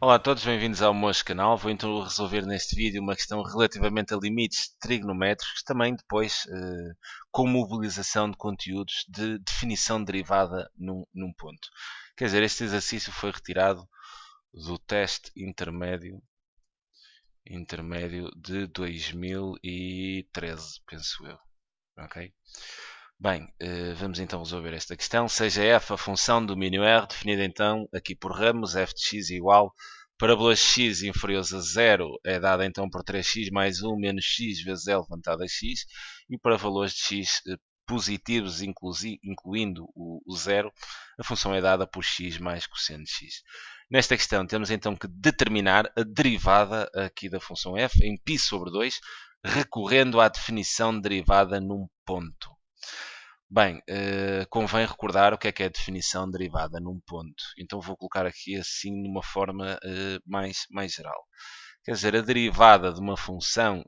Olá a todos, bem-vindos ao meu canal. Vou então resolver neste vídeo uma questão relativamente a limites trigonométricos, também depois com mobilização de conteúdos de definição derivada num ponto. Quer dizer, este exercício foi retirado do teste intermédio de 2013, penso eu. Ok? Bem, vamos então resolver esta questão. Seja f a função do domínio R, definida então aqui por ramos, f de x igual, para valores x inferiores a 0 é dada então por 3x mais 1 menos x vezes L levantado a x, e para valores de x positivos, incluindo o 0, a função é dada por x mais cosseno de x. Nesta questão temos então que determinar a derivada aqui da função f em π sobre 2, recorrendo à definição de derivada num ponto. Bem, convém recordar o que é a definição derivada num ponto. Então vou colocar aqui assim numa forma mais geral. Quer dizer, a derivada de uma função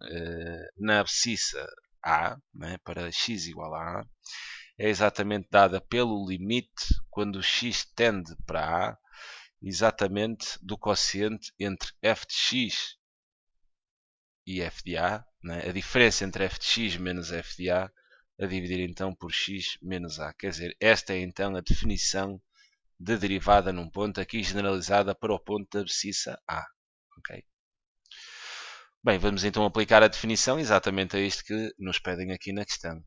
na abscissa A, né, para x igual a A, é exatamente dada pelo limite quando o x tende para A, exatamente do quociente entre f de x e f de A, né, a diferença entre f de x menos f de A dividir então por x menos a. Quer dizer, esta é então a definição de derivada num ponto, aqui generalizada para o ponto da abscissa A. Okay? Bem, vamos então aplicar a definição exatamente a isto que nos pedem aqui na questão.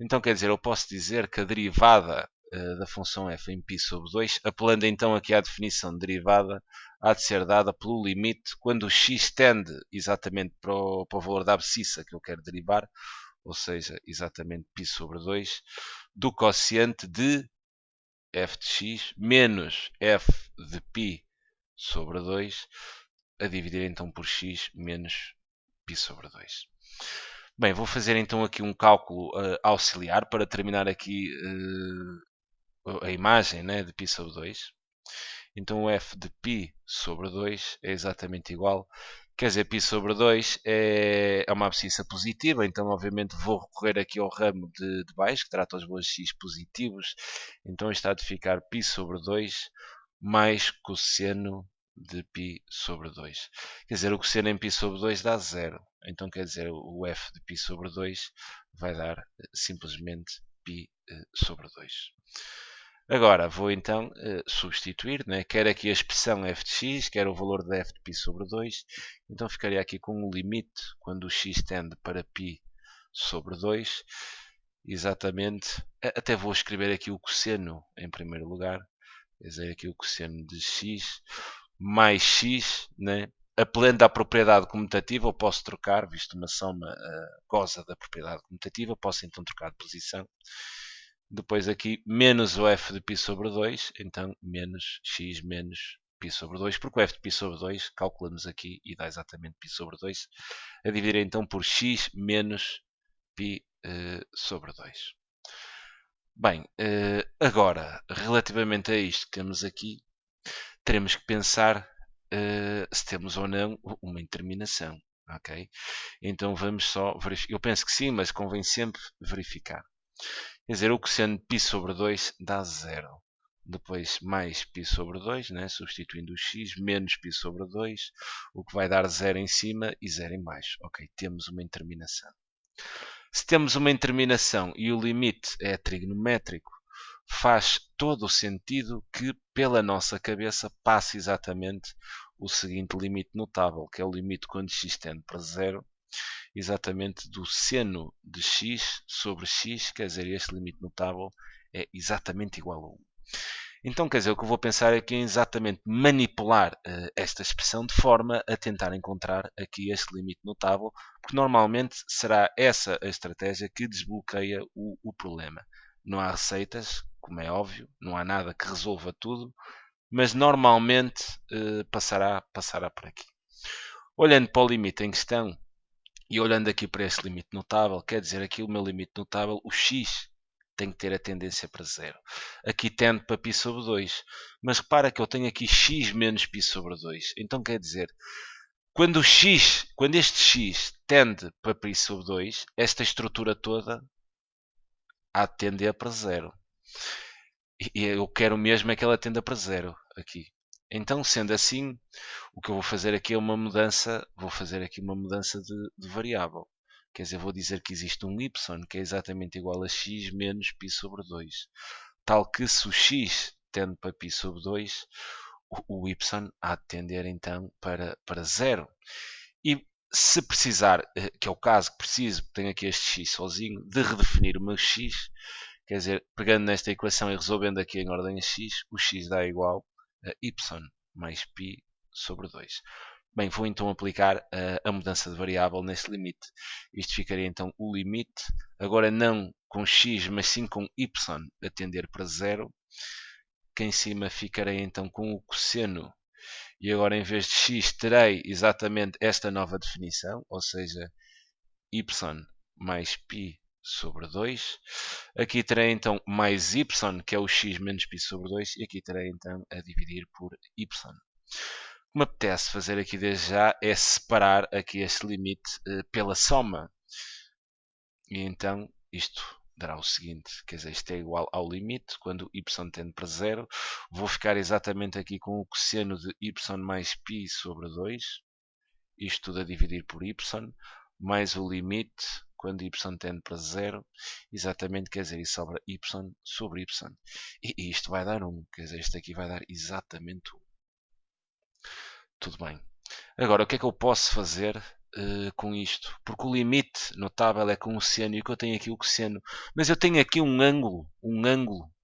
Então, quer dizer, eu posso dizer que a derivada da função f em π sobre 2, apelando então aqui à definição de derivada, há de ser dada pelo limite quando o x tende exatamente para o valor da abscissa que eu quero derivar, ou seja, exatamente π sobre 2, do quociente de f de x menos f de π sobre 2, a dividir então por x menos π sobre 2. Bem, vou fazer então aqui um cálculo auxiliar para terminar aqui a imagem, né, de π sobre 2. Então o f de π sobre 2 é exatamente igual. Quer dizer, π sobre 2 é uma abscissa positiva, então obviamente vou recorrer aqui ao ramo de baixo, que trata os valores x positivos. Então está de ficar π sobre 2 mais cosseno de π sobre 2. Quer dizer, o cosseno em π sobre 2 dá 0. Então quer dizer, o f de π sobre 2 vai dar simplesmente π sobre 2. Agora vou então substituir, né? Quer aqui a expressão f de x, quer o valor de f de π sobre 2. Então ficaria aqui com o limite quando o x tende para π sobre 2. Exatamente. Até vou escrever aqui o cosseno em primeiro lugar. Quer dizer, aqui o cosseno de x mais x, né? Apelando à propriedade comutativa, eu posso trocar, visto uma soma goza da propriedade comutativa, posso então trocar de posição. Depois aqui menos o f de π sobre 2, então menos x menos π sobre 2, porque o f de π sobre 2 calculamos aqui e dá exatamente π sobre 2, a dividir então por x menos π sobre 2. Bem, agora, relativamente a isto que temos aqui, teremos que pensar se temos ou não uma interminação. Ok? Então vamos só verificar. Eu penso que sim, mas convém sempre verificar. Quer dizer, o cosseno de π sobre 2 dá 0. Depois mais π sobre 2, né? Substituindo o x, menos π sobre 2, o que vai dar 0 em cima e 0 em baixo. Ok, temos uma interminação. Se temos uma interminação e o limite é trigonométrico, faz todo o sentido que pela nossa cabeça passe exatamente o seguinte limite notável, que é o limite quando x tende para 0, exatamente do seno de x sobre x, quer dizer, este limite notável é exatamente igual a 1. Então, quer dizer, o que eu vou pensar aqui é exatamente manipular esta expressão de forma a tentar encontrar aqui este limite notável, porque normalmente será essa a estratégia que desbloqueia o problema. Não há receitas, como é óbvio, não há nada que resolva tudo, mas normalmente passará por aqui. Olhando para o limite em questão, e olhando aqui para este limite notável, quer dizer, aqui o meu limite notável, o x tem que ter a tendência para 0. Aqui tende para π sobre 2. Mas repara que eu tenho aqui x menos π sobre 2. Então quer dizer, quando este x tende para π sobre 2, esta estrutura toda há de tender para 0. E eu quero mesmo é que ela tenda para 0 aqui. Então, sendo assim, o que eu vou fazer aqui é uma mudança, vou fazer aqui uma mudança de variável. Quer dizer, vou dizer que existe um y que é exatamente igual a x menos π sobre 2. Tal que se o x tende para π sobre 2, o y há de tender então para 0. E se precisar, que é o caso que preciso, tenho aqui este x sozinho, de redefinir o meu x, quer dizer, pegando nesta equação e resolvendo aqui em ordem a x, o x dá igual a y mais π sobre 2. Bem, vou então aplicar a mudança de variável neste limite. Isto ficaria então o limite, agora não com x, mas sim com y a tender para 0. Que em cima ficarei então com o cosseno. E agora em vez de x terei exatamente esta nova definição, ou seja, y mais π sobre 2. Aqui terei então mais y, que é o x menos π sobre 2, e aqui terei então a dividir por y. O que me apetece fazer aqui desde já é separar aqui este limite pela soma. E então isto dará o seguinte, quer dizer, isto é igual ao limite, quando y tende para 0, vou ficar exatamente aqui com o cosseno de y mais π sobre 2, isto tudo a dividir por y, mais o limite, quando y tende para 0, exatamente, quer dizer, isso sobra y sobre y. E isto vai dar 1, quer dizer, isto aqui vai dar exatamente 1. Tudo bem. Agora, o que é que eu posso fazer com isto? Porque o limite notável é com o seno e o que eu tenho aqui é o cosseno. Mas eu tenho aqui um ângulo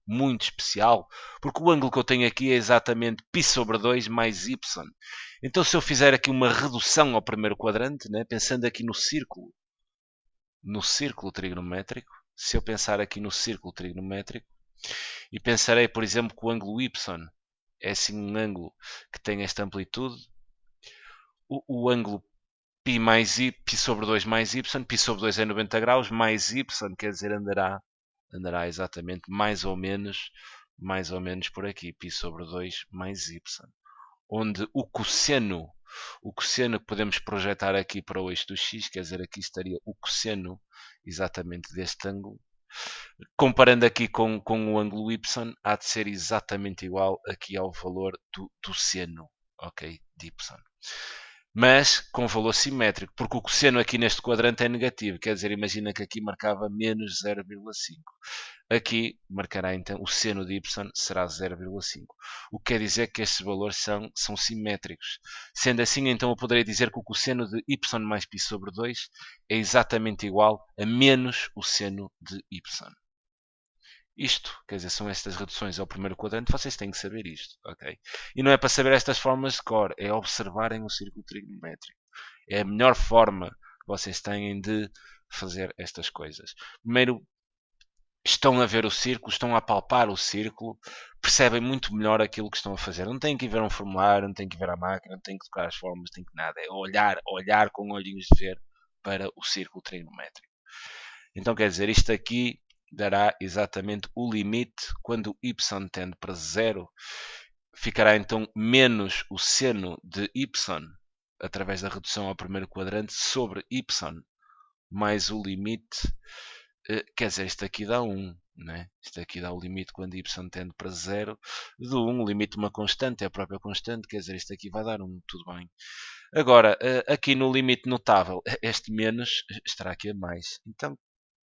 muito especial, porque o ângulo que eu tenho aqui é exatamente π sobre 2 mais y. Então, se eu fizer aqui uma redução ao primeiro quadrante, né, pensando aqui no círculo trigonométrico, se eu pensar aqui no círculo trigonométrico, e pensarei, por exemplo, que o ângulo y é assim um ângulo que tem esta amplitude, o ângulo π mais y, π sobre 2 mais y, π sobre 2 é 90 graus, mais y, quer dizer, andará exatamente mais ou menos por aqui, π sobre 2 mais y. Onde o cosseno que podemos projetar aqui para o eixo do x, quer dizer, aqui estaria o cosseno exatamente deste ângulo. Comparando aqui com o ângulo y, há de ser exatamente igual aqui ao valor do seno, ok, de y. Mas com valor simétrico, porque o cosseno aqui neste quadrante é negativo, quer dizer, imagina que aqui marcava menos 0,5. Aqui marcará então o seno de y será 0,5. O que quer dizer que estes valores são simétricos. Sendo assim, então eu poderei dizer que o cosseno de y mais π sobre 2 é exatamente igual a menos o seno de y. Isto, quer dizer, são estas reduções ao primeiro quadrante, vocês têm que saber isto, ok? E não é para saber estas formas de cor, é observarem o círculo trigonométrico. É a melhor forma que vocês têm de fazer estas coisas. Primeiro, estão a ver o círculo, estão a palpar o círculo, percebem muito melhor aquilo que estão a fazer. Não têm que ir ver um formulário, não têm que ir ver a máquina, não têm que tocar as formas, não têm que nada. É olhar com olhinhos de ver para o círculo trigonométrico. Então, quer dizer, isto aqui dará exatamente o limite quando y tende para 0. Ficará então menos o seno de y, através da redução ao primeiro quadrante, sobre y, mais o limite. Quer dizer, isto aqui dá 1. Né? Isto aqui dá o limite quando y tende para 0 de 1. O limite de uma constante é a própria constante. Quer dizer, isto aqui vai dar 1. Tudo bem. Agora, aqui no limite notável, este menos estará aqui a mais. Então,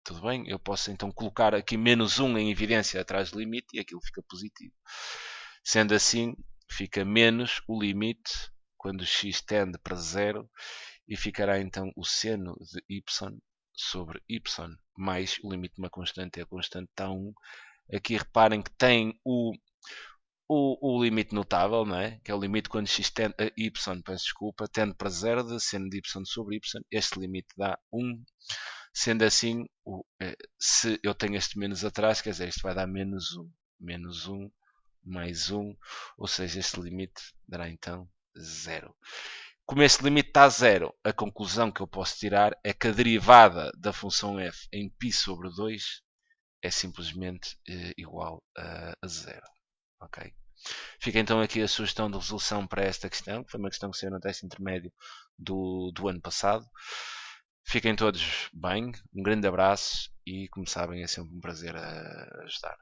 tudo bem, eu posso então colocar aqui menos 1 em evidência atrás do limite e aquilo fica positivo. Sendo assim, fica menos o limite quando x tende para 0 e ficará então o seno de y sobre y mais o limite de uma constante, e a constante está 1. Aqui reparem que tem o limite notável, não é? Que é o limite quando x tende, y, peço desculpa, tende para 0 de seno de y sobre y. Este limite dá 1. Sendo assim, se eu tenho este menos atrás, quer dizer, isto vai dar menos 1. Menos 1 mais 1, ou seja, este limite dará então 0. Como este limite está a 0, a conclusão que eu posso tirar é que a derivada da função f em π sobre 2 é simplesmente igual a 0. Ok? Fica então aqui a sugestão de resolução para esta questão, que foi uma questão que saiu no teste intermédio do ano passado. Fiquem todos bem, um grande abraço e, como sabem, é sempre um prazer ajudar.